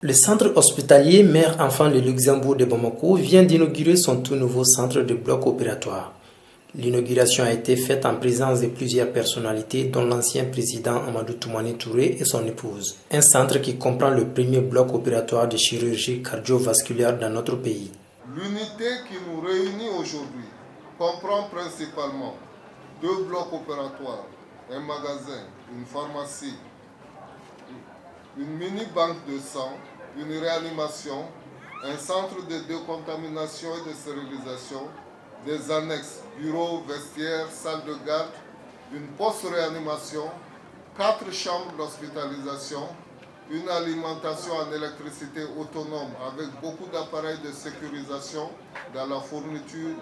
Le centre hospitalier Mère-Enfant de Luxembourg de Bamako vient d'inaugurer son tout nouveau centre de bloc opératoire. L'inauguration a été faite en présence de plusieurs personnalités, dont l'ancien président Amadou Toumani Touré et son épouse. Un centre qui comprend le premier bloc opératoire de chirurgie cardiovasculaire dans notre pays. L'unité qui nous réunit aujourd'hui comprend principalement 2 blocs opératoires, un magasin, une pharmacie, une mini-banque de sang, une réanimation, un centre de décontamination et de stérilisation, des annexes, bureaux, vestiaires, salles de garde, une post-réanimation, 4 chambres d'hospitalisation, une alimentation en électricité autonome avec beaucoup d'appareils de sécurisation dans la fourniture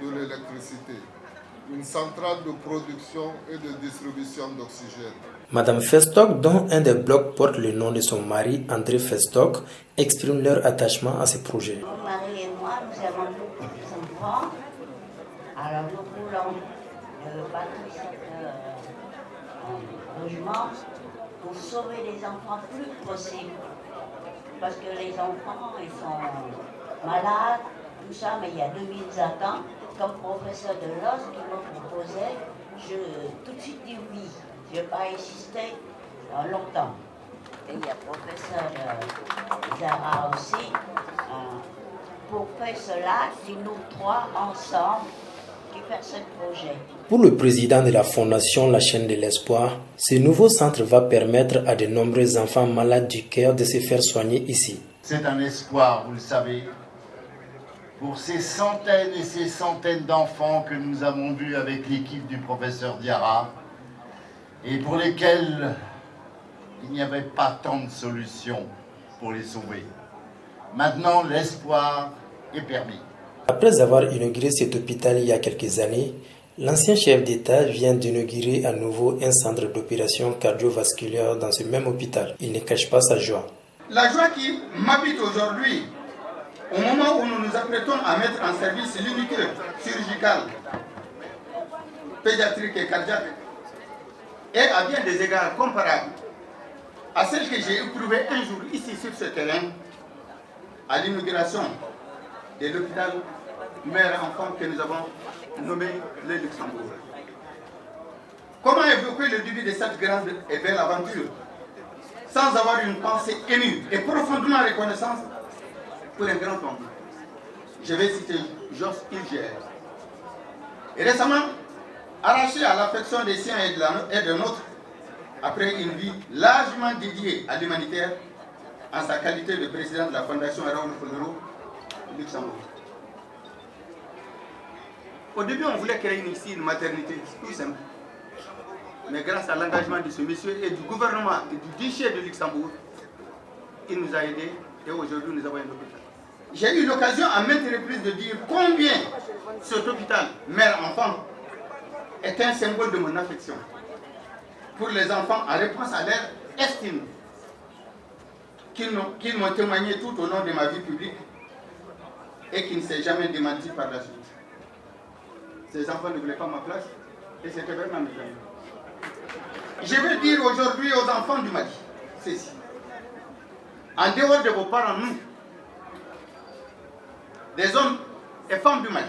de l'électricité, une centrale de production et de distribution d'oxygène. Madame Festock, dont un des blocs porte le nom de son mari, André Festock, exprime leur attachement à ce projet. Mon mari et moi, nous avons beaucoup d'enfants. Alors nous voulons bâtir cet logement pour sauver les enfants le plus possible. Parce que les enfants, ils sont malades, tout ça, mais il y a 2000 attentes. Comme professeur de l'os qui m'a proposé, je tout de suite dit oui. Je n'ai pas insisté longtemps. Et il y a professeur Zara aussi. Pour faire cela, c'est nous 3 ensemble qui faisons ce projet. Pour le président de la fondation La Chaîne de l'Espoir, ce nouveau centre va permettre à de nombreux enfants malades du cœur de se faire soigner ici. C'est un espoir, vous le savez, pour ces centaines et ces centaines d'enfants que nous avons vus avec l'équipe du professeur Diarra et pour lesquels il n'y avait pas tant de solutions pour les sauver. Maintenant, l'espoir est permis. Après avoir inauguré cet hôpital il y a quelques années, l'ancien chef d'État vient d'inaugurer à nouveau un centre d'opération cardiovasculaire dans ce même hôpital. Il ne cache pas sa joie. La joie qui m'habite aujourd'hui, au moment où nous nous apprêtons à mettre en service l'unité chirurgicale, pédiatrique et cardiaque, est à bien des égards comparable à celle que j'ai éprouvée un jour ici sur ce terrain, à l'inauguration de l'hôpital Mère-Enfant que nous avons nommé le Luxembourg. Comment évoquer le début de cette grande et belle aventure sans avoir une pensée émue et profondément reconnaissante pour un grand homme? Je vais citer Jos Ilger. Et récemment, arraché à l'affection des siens et de nôtres, après une vie largement dédiée à l'humanitaire, en sa qualité de président de la Fondation Raoul Folero Luxembourg. Au début, on voulait créer ici une maternité, tout simple. Mais grâce à l'engagement de ce monsieur et du gouvernement et du duché de Luxembourg, il nous a aidés et aujourd'hui nous avons un hôpital. J'ai eu l'occasion à maintes reprises de dire combien cet hôpital Mère-Enfant est un symbole de mon affection pour les enfants en réponse à leur estime qu'ils m'ont témoigné tout au long de ma vie publique et qui ne s'est jamais démenti par la suite. Ces enfants ne voulaient pas ma place et c'était vraiment mes amis. Je veux dire aujourd'hui aux enfants du Mali, ceci. En dehors de vos parents, nous, des hommes et femmes du Mali,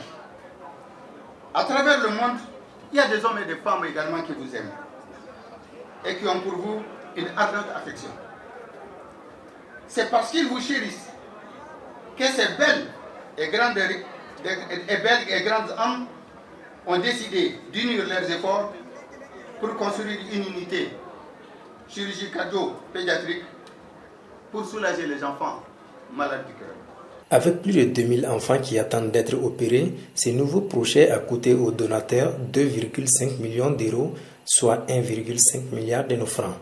à travers le monde, il y a des hommes et des femmes également qui vous aiment et qui ont pour vous une ardente affection. C'est parce qu'ils vous chérissent que ces belles et grandes âmes ont décidé d'unir leurs efforts pour construire une unité chirurgie cardio-pédiatrique pour soulager les enfants malades du cœur. Avec plus de 2000 enfants qui attendent d'être opérés, ce nouveau projet a coûté aux donateurs 2,5 millions d'euros, soit 1,5 milliard de nos francs.